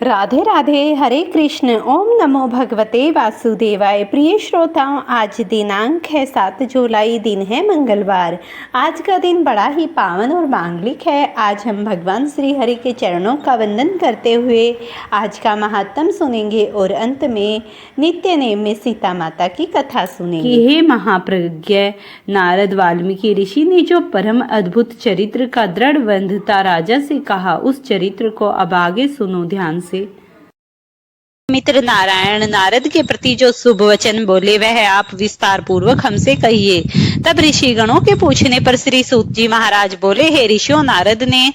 राधे राधे, हरे कृष्ण। ओम नमो भगवते वासुदेवाय। प्रिय श्रोताओं, आज दिनांक है 7 जुलाई, दिन है मंगलवार। आज का दिन बड़ा ही पावन और मांगलिक है। आज हम भगवान श्री हरि के चरणों का वंदन करते हुए आज का महात्म सुनेंगे और अंत में नित्य नेम में सीता माता की कथा सुनेंगे। हे महाप्रज्ञ नारद, वाल्मीकि ऋषि ने जो परम अद्भुत चरित्र का दृढ़ बंधता राजा से कहा, उस चरित्र को अब आगे सुनो ध्यान से। मित्र नारायण नारद के प्रति जो शुभ वचन बोले वह आप विस्तार पूर्वक हमसे कहिए। तब ऋषि गणों के पूछने पर श्री सूत जी महाराज बोले, हे ऋषियों, नारद ने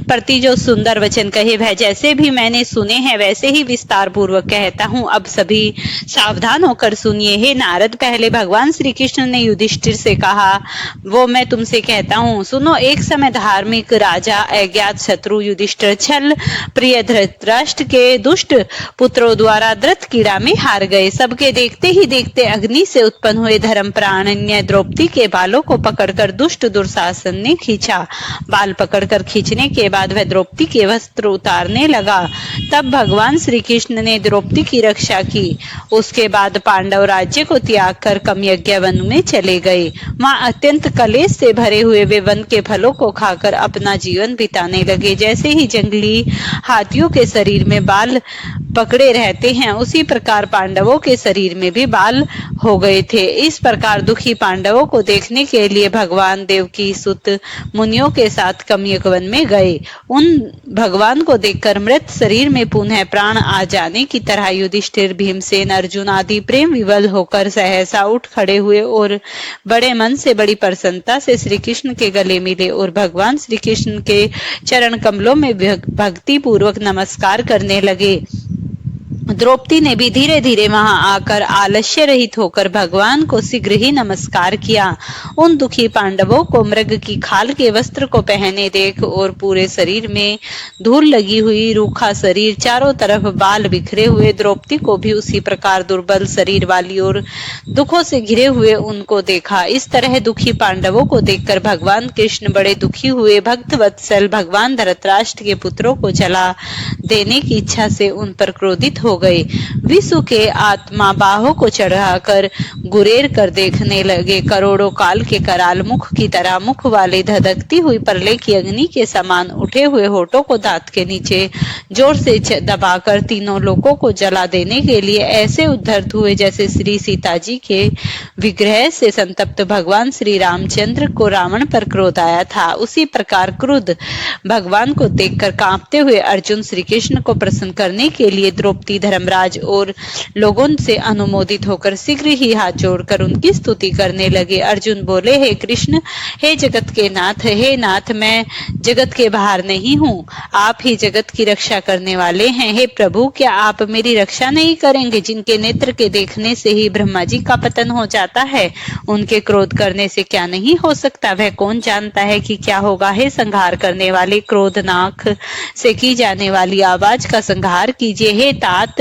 प्रति जो सुंदर वचन कहे वह जैसे भी मैंने सुने हैं वैसे ही विस्तार पूर्वक कहता हूँ। अब सभी सावधान होकर सुनिए। हे नारद, पहले भगवान श्री कृष्ण ने युधिष्ठिर से कहा, वो मैं तुमसे कहता हूँ, सुनो। एक समय धार्मिक राजा अज्ञात शत्रु युधिष्ठिर छल प्रिय धृतराष्ट्र के दुष्ट पुत्रों द्वारा द्रत कीड़ा में हार गए। सबके देखते ही देखते अग्नि से उत्पन्न हुए धर्म प्राणन्य द्रौपदी के बालों को पकड़कर दुष्ट दुर्शासन ने खींचा। बाल पकड़कर खींचने के बाद वह द्रौपदी के वस्त्र उतारने लगा। तब भगवान श्री कृष्ण ने द्रौपदी की रक्षा की। उसके बाद पांडव राज्य को त्याग कर कमयज्ञ वन में चले गए। वहां अत्यंत कलेश से भरे हुए वे वन के फलों को खाकर अपना जीवन बिताने लगे। जैसे ही जंगली हाथियों के शरीर में बाल पकड़े रहते हैं, उसी प्रकार पांडवों के शरीर में भी बाल हो गए थे। इस प्रकार दुखी पांडवों को देखने के लिए भगवान देवकी सुत मुनियों के साथ कमयज्ञ वन में गए। उन भगवान को देखकर मृत शरीर में पुनः प्राण आ जाने की तरह युधिष्ठिर, भीमसेन, अर्जुन आदि प्रेम विवल होकर सहसा उठ खड़े हुए और बड़े मन से बड़ी प्रसन्नता से श्री कृष्ण के गले मिले और भगवान श्री कृष्ण के चरण कमलों में भक्ति पूर्वक नमस्कार करने लगे। द्रौपदी ने भी धीरे धीरे वहां आकर आलस्य रहित होकर भगवान को शीघ्र ही नमस्कार किया। उन दुखी पांडवों को मृग की खाल के वस्त्र को पहने देख और पूरे शरीर में धूल लगी हुई, रूखा शरीर, चारों तरफ बाल बिखरे हुए द्रौपदी को भी उसी प्रकार दुर्बल शरीर वाली और दुखों से घिरे हुए उनको देखा। इस तरह दुखी पांडवों को देखकर भगवान कृष्ण बड़े दुखी हुए। भक्त वत्सल भगवान धृतराष्ट्र के पुत्रों को जला देने की इच्छा से उन पर क्रोधित हो गए। विष्णु के आत्मा बाहों को चढ़ाकर गुरेर कर देखने लगे। करोड़ों काल के कराल मुख की तरह मुख वाले धधकती हुई प्रलय की अग्नि के समान उठे हुए होठों को दांत के नीचे जोर से दबाकर तीनों लोकों को जला देने के लिए ऐसे उद्धत हुए जैसे श्री सीता जी के विग्रह से संतप्त भगवान श्री रामचंद्र को रावण पर क्रोध आया था। उसी प्रकार क्रुद्ध भगवान को देखकर कांपते हुए अर्जुन श्री कृष्ण को प्रसन्न करने के लिए द्रौपदी, धर्मराज और लोगों से अनुमोदित होकर शीघ्र ही हाथ जोड़कर उनकी स्तुति करने लगे। अर्जुन बोले, हे कृष्ण, हे जगत के नाथ, हे नाथ, मैं जगत के बाहर नहीं हूँ, आप ही जगत की रक्षा करने वाले हैं। हे प्रभु, क्या आप मेरी रक्षा नहीं करेंगे? जिनके नेत्र के देखने से ही ब्रह्मा जी का पतन हो जाता है, उनके क्रोध करने से क्या नहीं हो सकता? वह कौन जानता है कि क्या होगा? हे संहार करने वाले, क्रोधनाक से की जाने वाली आवाज का संहार कीजिए। हे तात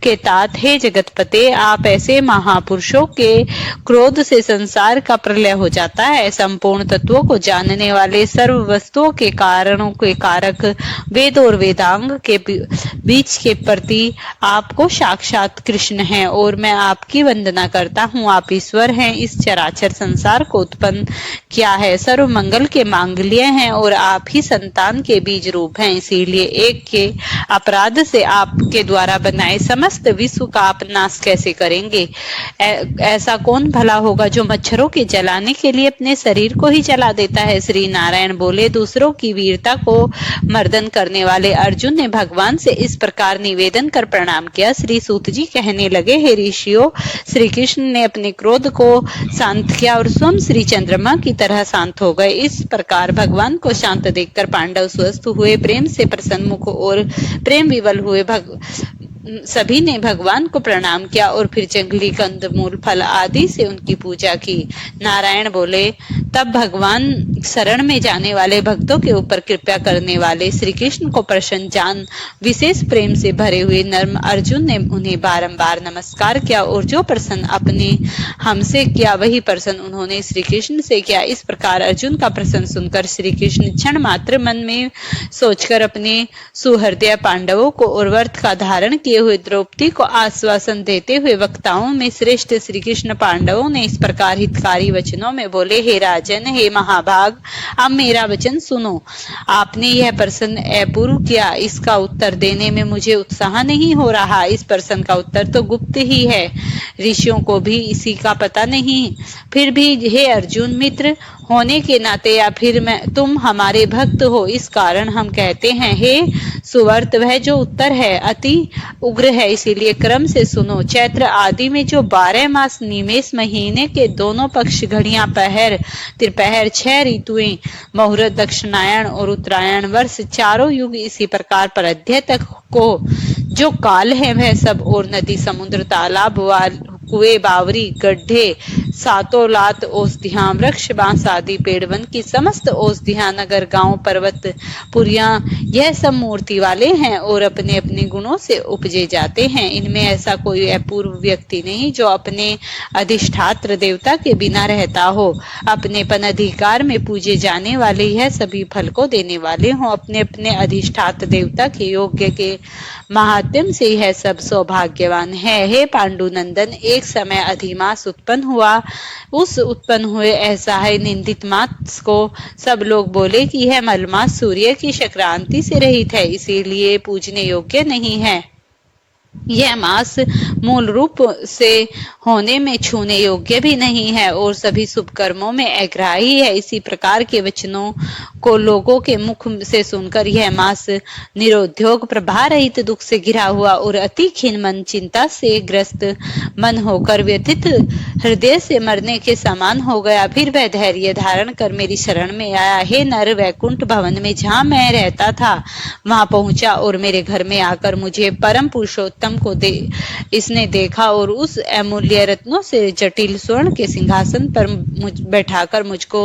के तात, हे जगतपते, आप ऐसे महापुरुषों के क्रोध से संसार का प्रलय हो जाता है। संपूर्ण तत्वों को जानने वाले, सर्व वस्तुओं के कारणों के कारक, वेद और वेदांग के बीच के प्रति आपको साक्षात कृष्ण हैं और मैं आपकी वंदना करता हूँ। आप ईश्वर हैं, इस चराचर संसार को उत्पन्न किया है, सर्व मंगल के मांगल्य हैं और आप ही संतान के बीज रूप हैं। इसीलिए एक के अपराध से आपके द्वारा बनाए समस्त विश्व का आप नाश कैसे करेंगे? ऐसा कौन भला होगा जो मच्छरों के जलाने के लिए अपने शरीर को ही जला देता है? श्री नारायण बोले, दूसरों की वीरता को मर्दन करने वाले अर्जुन ने भगवान से इस प्रकार निवेदन कर प्रणाम किया। श्री सूत जी कहने लगे, हे ऋषियों, श्री कृष्ण ने अपने क्रोध को शांत किया और स्वयं श्री चंद्रमा की तरह शांत हो गए। इस प्रकार भगवान को शांत देखकर पांडव स्वस्थ हुए, प्रेम से प्रसन्न मुख और प्रेम विवल हुए। सभी ने भगवान को प्रणाम किया और फिर जंगली कंदमूल, फल आदि से उनकी पूजा की। नारायण बोले, तब भगवान शरण में जाने वाले भक्तों के ऊपर कृपा करने वाले श्री कृष्ण को प्रसन्न जान विशेष प्रेम से भरे हुए नर्म अर्जुन ने उन्हें बारंबार नमस्कार किया और जो प्रश्न अपने हमसे किया वही प्रश्न उन्होंने श्री कृष्ण से किया। इस प्रकार अर्जुन का प्रश्न सुनकर श्री कृष्ण क्षण मात्र मन में सोचकर अपने सुहृदय पांडवों को और व्रत का धारण किए हुए द्रौपदी को आश्वासन देते हुए वक्ताओं में श्रेष्ठ श्री कृष्ण पांडवों ने इस प्रकार हितकारी वचनों में बोले, हे राजन, हे महाभाग, अब मेरा वचन सुनो। आपने यह प्रश्न अपूर्व किया, इसका उत्तर देने में मुझे उत्साह नहीं हो रहा। इस प्रश्न का उत्तर तो गुप्त ही है, ऋषियों को भी इसी का पता नहीं। फिर भी हे अर्जुन, मित्र होने के नाते या फिर तुम हमारे भक्त हो, इस कारण हम कहते हैं, हे सुवर्त, वह जो उत्तर है अति उग्र है, इसीलिए क्रम से सुनो। चैत्र आदि में जो 12 मास निमेष महीने के दोनों पक्ष घड़ियां पहर त्रिपहर 6 ऋतुएं मुहूर्त दक्षिणायन और उत्तरायण वर्ष चारों युग इसी प्रकार परध्य तक को जो काल है वह सब और नदी समुद्र तालाब कुएं बावरी गड्ढे सातों लात औषधियां वृक्ष बांस आदि पेड़ वन की समस्त औषधियां नगर गांव पर्वत पुरियां यह सब मूर्ति वाले हैं और अपने अपने गुणों से उपजे जाते हैं। इनमें ऐसा कोई अपूर्व व्यक्ति नहीं जो अपने अधिष्ठात्र देवता के बिना रहता हो। अपने पन अधिकार में पूजे जाने वाले यह सभी फल को देने वाले हों। अपने अपने अधिष्ठात्र देवता के योग्य के महात्म से यह सब सौभाग्यवान है। हे पांडुनंदन, एक समय अधिमास उत्पन्न हुआ। उस उत्पन्न हुए असहाय निंदित मास को सब लोग बोले कि यह मलमास सूर्य की संक्रांति से रहित है, इसीलिए पूजने योग्य नहीं है। यह मास मूल रूप से होने में छूने योग्य भी नहीं है और सभी शुभ कर्मों में अग्राही है। इसी प्रकार के वचनों को लोगों के मुख से सुनकर यह मास निरुद्योग प्रभा रहित दुख से घिरा हुआ और अति खिन्न मन चिंता से ग्रस्त मन होकर व्यथित हृदय से मरने के समान हो गया। फिर वह धैर्य धारण कर मेरी शरण में आया। हे नर, वैकुंठ भवन में जहाँ मैं रहता था वहां पहुंचा और मेरे घर में आकर मुझे परम पुरुषोत्तम को इसने देखा और उस अमूल्य रत्नों से जटिल स्वर्ण के सिंहासन पर बैठाकर मुझको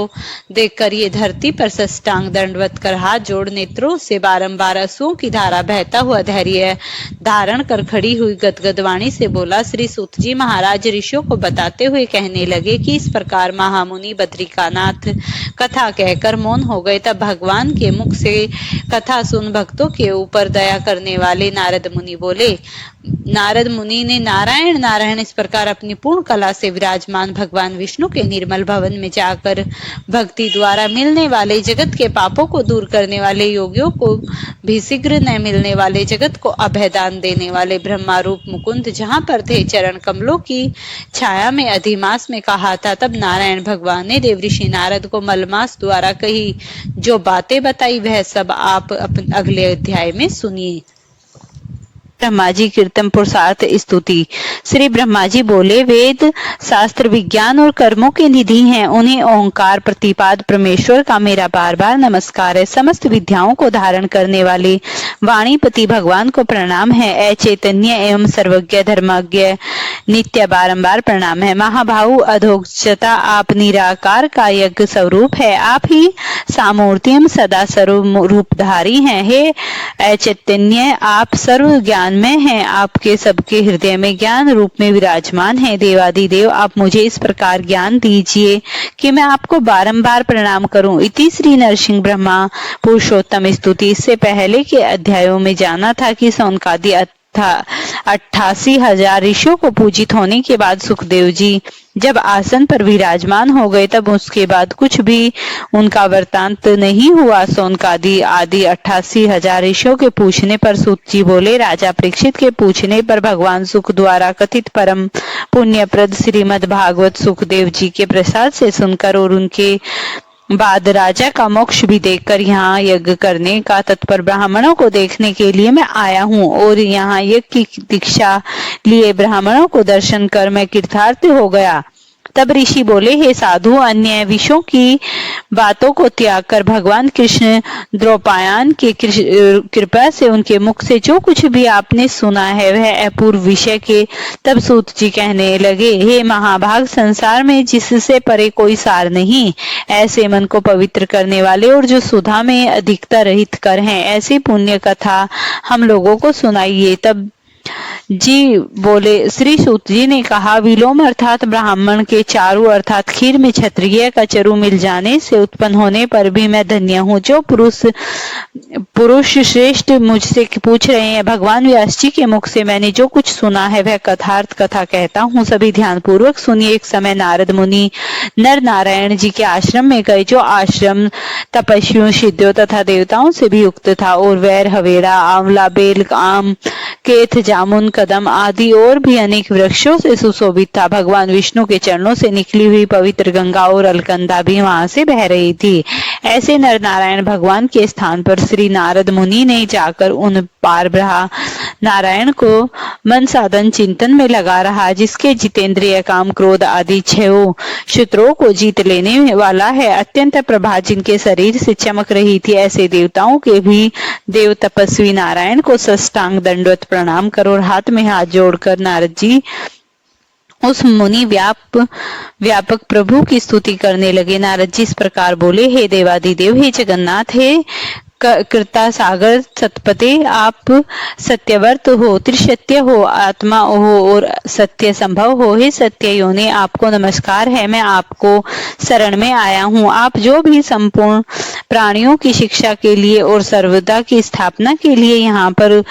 देखकर ये धरती पर साष्टांग दंडवत कर हाथ जोड़ नेत्रों से बारंबार आंसुओं की धारा बहता हुआ धैर्य धारण कर खड़ी हुई गदगद वाणी से बोला। श्री सूत जी महाराज ऋषियों को बताते हुए कहने लगे कि इस प्रकार महामुनि बद्रिकानाथ कथा कहकर मौन हो गए। तब भगवान के मुख से कथा सुन भक्तों के ऊपर दया करने वाले नारद मुनि बोले। नारद मुनि ने नारायण नारायण इस प्रकार अपनी पूर्ण कला से विराजमान भगवान विष्णु के निर्मल भवन में जाकर भक्ति द्वारा मिलने वाले जगत के पापों को दूर करने वाले योगियों को भी शीघ्र न मिलने वाले जगत को अभयदान देने वाले ब्रह्मा रूप मुकुंद जहाँ पर थे चरण कमलों की छाया में अधिमास में कहा था। तब नारायण भगवान ने देव ऋषि नारद को मलमास द्वारा कही जो बातें बताई वह सब आप अगले अध्याय में सुनिए। ब्रह्मा जी कीर्तन पुरुषार्थ स्तुति। श्री ब्रह्मा जी बोले, वेद शास्त्र विज्ञान और कर्मों के निधि हैं, उन्हें ओंकार प्रतिपाद परमेश्वर का मेरा बार बार नमस्कार है। समस्त विद्याओं को धारण करने वाले वाणीपति भगवान को प्रणाम है। अचैतन्य एवं सर्वज्ञ धर्मज्ञ नित्य बारंबार प्रणाम है। महाभाऊ अधोक्षता आप निराकार का यज्ञ स्वरूप है, आप ही सामूर्तिम सदा सर्व रूपधारी हैं। हे अचैतन्य, आप सर्व ज्ञान में हैं, आपके सबके हृदय में ज्ञान रूप में विराजमान है। देवादिदेव, आप मुझे इस प्रकार ज्ञान दीजिए कि मैं आपको बारंबार प्रणाम करूं। इति श्री नरसिंह ब्रह्मा पुरुषोत्तम स्तुति। इससे पहले के अध्यायों में जाना था कि सौनकादि 88,000 ऋषियों को पूजित होने के बाद सुखदेव जी जब आसन पर विराजमान हो गए तब उसके बाद कुछ भी उनका वृतांत नहीं हुआ। सौनकादि आदि 88,000 ऋषियों के पूछने पर सूत जी बोले, राजा परीक्षित के पूछने पर भगवान सुख द्वारा कथित परम पुण्यप्रद श्रीमद् भागवत सुखदेव जी के प्रसाद से सुनकर और उनके बाद राजा का मोक्ष भी देखकर यहाँ यज्ञ करने का तत्पर ब्राह्मणों को देखने के लिए मैं आया हूँ और यहाँ यज्ञ की दीक्षा लिए ब्राह्मणों को दर्शन कर मैं कृतार्थ हो गया। तब ऋषि बोले, हे साधु, अन्य विषयों की बातों को त्याग कर भगवान कृष्ण द्रौपायन के कृपा से उनके मुख से जो कुछ भी आपने सुना है वह अपूर्व विषय के। तब सूत जी कहने लगे, हे महाभाग, संसार में जिससे परे कोई सार नहीं। ऐसे मन को पवित्र करने वाले और जो सुधा में अधिकता रहित कर हैं, ऐसी पुण्य कथा हम लोगों को सुनाइए। तब जी बोले, श्री सूत जी ने कहा, विलोम अर्थात ब्राह्मण के चारु अर्थात खीर में क्षत्रिय का चरु मिल जाने से उत्पन्न होने पर भी मैं धन्य हूँ। जो पुरुष श्रेष्ठ मुझसे पूछ रहे हैं, भगवान व्यास जी के मुख से मैंने जो कुछ सुना है वह कथार्थ कथा कहता हूँ, सभी ध्यान पूर्वक सुनिए। एक समय नारद मुनि नर नारायण जी के आश्रम में गए, जो आश्रम तपस्वियों, सिद्धों तथा देवताओं से भी युक्त था और वैर, हवेड़ा, आंवला, बेल, आम, केथ, जामुन, कदम आदि और भी अनेक वृक्षों से सुशोभित था। भगवान विष्णु के चरणों से निकली हुई पवित्र गंगा और अलकंदा भी वहां से बह रही थी। ऐसे नर नारायण भगवान के स्थान पर श्री नारद मुनि ने जाकर उन पार ब्रह्म नारायण को मन साधन चिंतन में लगा रहा, जिसके जितेंद्रिय, काम, क्रोध आदि छह शत्रुओं को जीत लेने वाला है। अत्यंत प्रभा जिनके शरीर से चमक रही थी, ऐसे देवताओं के भी देव तपस्वी नारायण को साष्टांग दंडवत प्रणाम कर और हाथ में हाथ जोड़कर नारद जी उस मुनि व्यापक प्रभु की स्तुति करने लगे। नारद जी इस प्रकार बोले, हे देवादिदेव, हे जगन्नाथ, हे कृता सागर सतपते, आप सत्यवर्त हो, त्रिसत्य हो, आत्मा हो और सत्य संभव हो। हे सत्य योनि, आपको नमस्कार है। मैं आपको शरण में आया हूँ। आप जो भी संपूर्ण प्राणियों की शिक्षा के लिए और सर्वदा की स्थापना के लिए यहाँ पर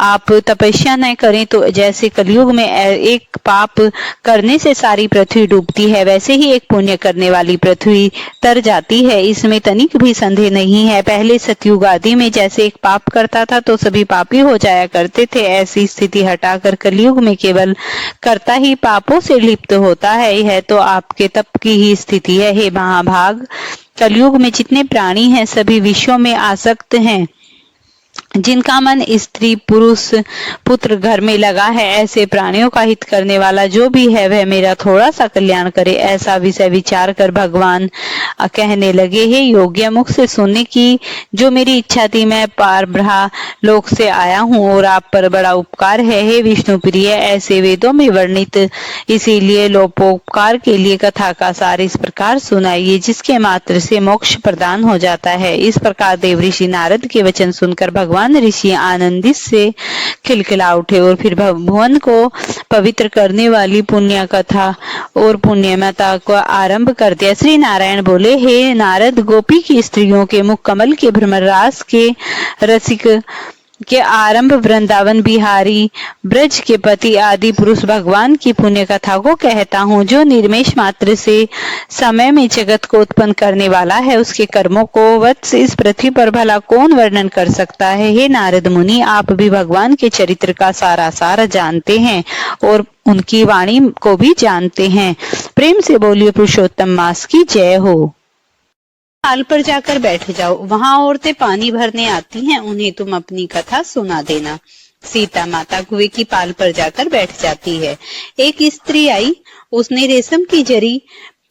आप तपस्या न करें तो जैसे कलयुग में एक पाप करने से सारी पृथ्वी डूबती है, वैसे ही एक पुण्य करने वाली पृथ्वी तर जाती है। इसमें तनिक भी संदेह नहीं है। पहले सतयुग आदि में जैसे एक पाप करता था तो सभी पापी हो जाया करते थे, ऐसी स्थिति हटाकर कलयुग में केवल कर्ता ही पापों से लिप्त होता है। यह तो आपके तप की ही स्थिति है। हे महाभाग, कलयुग में जितने प्राणी हैं सभी विषयों में आसक्त हैं। जिनका मन स्त्री, पुरुष, पुत्र, घर में लगा है, ऐसे प्राणियों का हित करने वाला जो भी है वह मेरा थोड़ा सा कल्याण करे, ऐसा विषय विचार कर भगवान कहने लगे, हे योग्य, मुख से सुनने की जो मेरी इच्छा थी, मैं पार ब्रह्म लोक से आया हूँ और आप पर बड़ा उपकार है। हे विष्णु प्रिय, ऐसे वेदों में वर्णित इसीलिए लोपोपकार के लिए कथा का सार इस प्रकार सुनाइए, जिसके मात्र से मोक्ष प्रदान हो जाता है। इस प्रकार देव ऋषि नारद के वचन सुनकर भगवान ऋषि आनंदित से खिलखिला उठे और फिर भुवन को पवित्र करने वाली पुण्य कथा और पुण्यमता को आरंभ कर दिया। श्री नारायण बोले, हे नारद, गोपी की स्त्रियों के मुख कमल के भ्रमर रास के रसिक के आरंभ, वृंदावन बिहारी, ब्रज के पति आदि पुरुष भगवान की पुण्य कथा को कहता हूँ। जो निर्मेश मात्र से समय में जगत को उत्पन्न करने वाला है, उसके कर्मों को वत्स इस पृथ्वी पर भला कौन वर्णन कर सकता है। हे नारद मुनि, आप भी भगवान के चरित्र का सारा सार जानते हैं और उनकी वाणी को भी जानते हैं। प्रेम से बोलिए पुरुषोत्तम मास की जय हो। ताल पर जाकर बैठ जाओ, वहां औरतें पानी भरने आती हैं, उन्हें तुम अपनी कथा सुना देना। सीता माता कुएं की पाल पर जाकर बैठ जाती है। एक स्त्री आई, उसने रेशम की जरी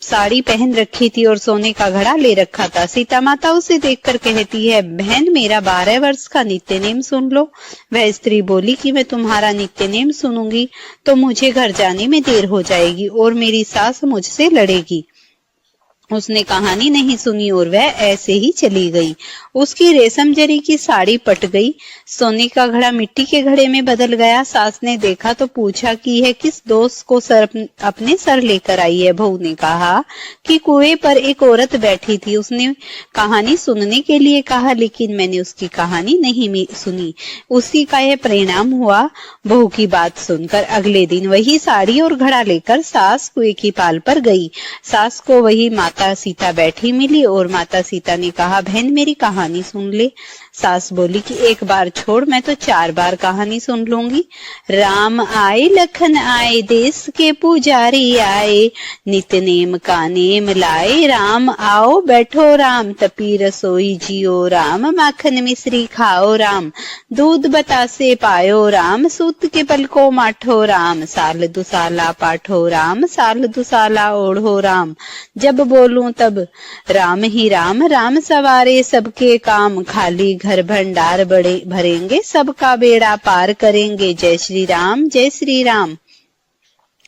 साड़ी पहन रखी थी और सोने का घड़ा ले रखा था। सीता माता उसे देखकर कहती है, बहन, मेरा 12 वर्ष का नित्य नेम सुन लो। वह स्त्री बोली कि मैं तुम्हारा नित्य नेम सुनूंगी तो मुझे घर जाने में देर हो जाएगी और मेरी सास मुझसे लड़ेगी। उसने कहानी नहीं सुनी और वह ऐसे ही चली गई। उसकी रेशम जरी की साड़ी पट गई, सोने का घड़ा मिट्टी के घड़े में बदल गया। सास ने देखा तो पूछा कि यह किस दोस्त को अपने सर लेकर आई है। बहू ने कहा कि कुएं पर एक औरत बैठी थी, उसने कहानी सुनने के लिए कहा, लेकिन मैंने उसकी कहानी नहीं सुनी। उसी का यह परिणाम हुआ। बहू की बात सुनकर अगले दिन वही साड़ी और घड़ा लेकर सास कुएं की पाल पर गई। सास को वही माता सीता बैठी मिली और माता सीता ने कहा, बहन, मेरी कहानी सुन ले। सास बोली कि एक बार छोड़, मैं तो 4 बार कहानी सुन लूंगी। राम आए लखन आए, देश के पुजारी आए, नित नेम का नेम लाए, राम आओ बैठो राम, तपी रसोई जियो राम, माखन मिश्री खाओ राम, दूध बतासे पायो राम, सूत के पल को माठो राम, साल दुसाला पाठो राम, साल दुसाला ओढ़ो राम, जब बोलूं तब राम ही राम, राम सवारे सबके काम, खाली घर भंडार बड़े भरेंगे, सबका बेड़ा पार करेंगे, जय श्री राम जय श्री राम।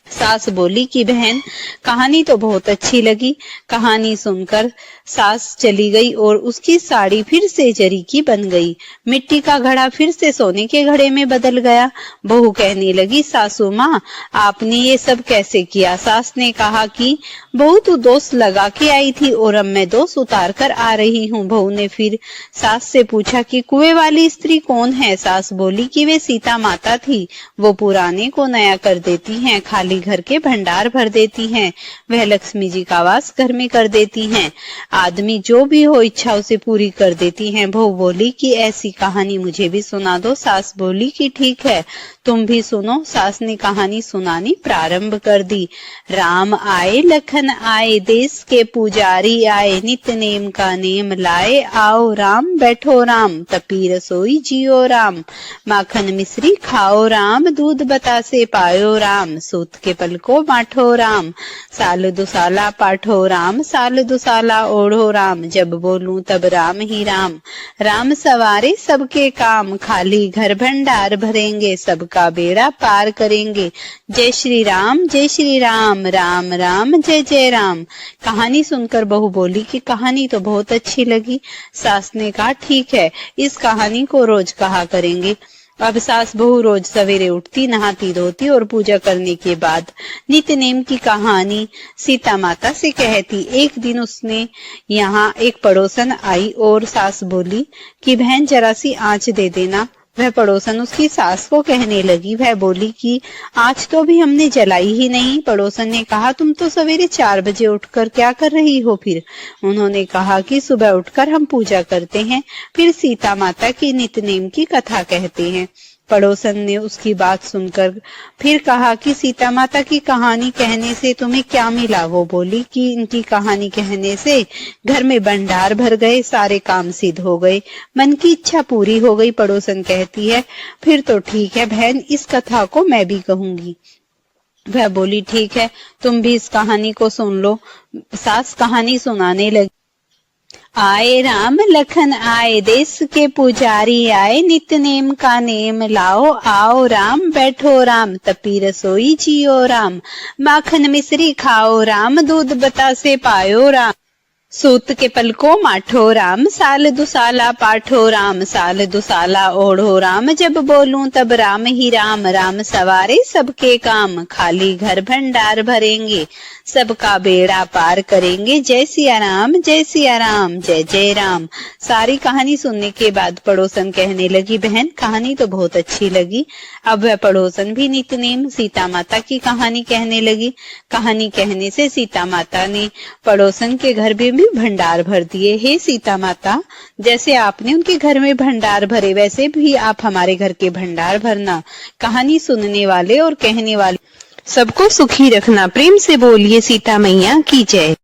सास बोली कि बहन कहानी तो बहुत अच्छी लगी। कहानी सुनकर सास चली गई और उसकी साड़ी फिर से जरी की बन गई। मिट्टी का घड़ा फिर से सोने के घड़े में बदल गया। बहू कहने लगी, सासू माँ आपने ये सब कैसे किया? सास ने कहा कि बहू तू दोष लगा के आई थी और अब मैं दोष उतार कर आ रही हूँ। बहू ने फिर सास से पूछा कि कुएं वाली स्त्री कौन है? सास बोली कि वे सीता माता थी, वो पुराने को नया कर देती हैं, खाली घर के भंडार भर देती हैं, वह लक्ष्मी जी का वास घर में कर देती हैं, आदमी जो भी हो इच्छा उसे पूरी कर देती हैं। बहू बोली कि ऐसी कहानी मुझे भी सुना दो। सास बोली कि ठीक है, तुम भी सुनो। सास ने कहानी सुनानी प्रारंभ कर दी। राम आए लखन आए, देश के पुजारी आए, नित नेम का नेम लाए, आओ राम बैठो राम, तपी रसोई जियो राम, माखन मिश्री खाओ राम, दूध बतासे पायो राम, सूत के पल को माठो राम, साल दुसाला पाठो राम, साल दुसाला ओढ़ो राम, जब बोलूं तब राम ही राम, राम सवारे सबके काम, खाली घर भंडार भरेंगे, सबका बेड़ा पार करेंगे, जय श्री राम जय श्री राम, राम राम जय जय राम। कहानी सुनकर बहू बोली कि कहानी तो बहुत अच्छी लगी। सास ने कहा ठीक है, इस कहानी को रोज कहा करेंगे। अब सास बहू रोज सवेरे उठती, नहाती धोती और पूजा करने के बाद नित्य नेम की कहानी सीता माता से कहती। एक दिन उसने यहाँ एक पड़ोसन आई और सास बोली कि बहन जरा सी आंच दे देना। वह पड़ोसन उसकी सास को कहने लगी। वह बोली कि आज तो भी हमने जलाई ही नहीं। पड़ोसन ने कहा तुम तो सवेरे 4 बजे उठकर क्या कर रही हो? फिर उन्होंने कहा कि सुबह उठकर हम पूजा करते हैं, फिर सीता माता की नित्य नेम की कथा कहते हैं। पड़ोसन ने उसकी बात सुनकर फिर कहा कि सीता माता की कहानी कहने से तुम्हें क्या मिला? वो बोली कि इनकी कहानी कहने से घर में भंडार भर गए, सारे काम सिद्ध हो गए, मन की इच्छा पूरी हो गई। पड़ोसन कहती है फिर तो ठीक है बहन, इस कथा को मैं भी कहूंगी। वह बोली ठीक है, तुम भी इस कहानी को सुन लो। सास कहानी सुनाने लगी। आए राम लखन आए, देश के पुजारी आए, नित्य नेम का नेम लाओ, आओ राम बैठो राम, तपी रसोई जियो राम, माखन मिश्री खाओ राम, दूध बतासे पायो राम, सूत के पल को माठो राम, साल दुसाला पाठो राम, साल दुसाला ओढ़ो राम, जब बोलूं तब राम ही राम, राम सवारे सबके काम, खाली घर भंडार भरेंगे, सबका बेड़ा पार करेंगे, जय सिया राम जय सिया राम, जय जय राम। सारी कहानी सुनने के बाद पड़ोसन कहने लगी बहन कहानी तो बहुत अच्छी लगी। अब वह पड़ोसन भी नित्य नेम सीता माता की कहानी कहने लगी। कहानी कहने से सीता माता ने पड़ोसन के घर में भी भंडार भर दिए। हे सीता माता, जैसे आपने उनके घर में भंडार भरे वैसे भी आप हमारे घर के भंडार भरना। कहानी सुनने वाले और कहने वाले सबको सुखी रखना। प्रेम से बोलिए सीता मैया की जय।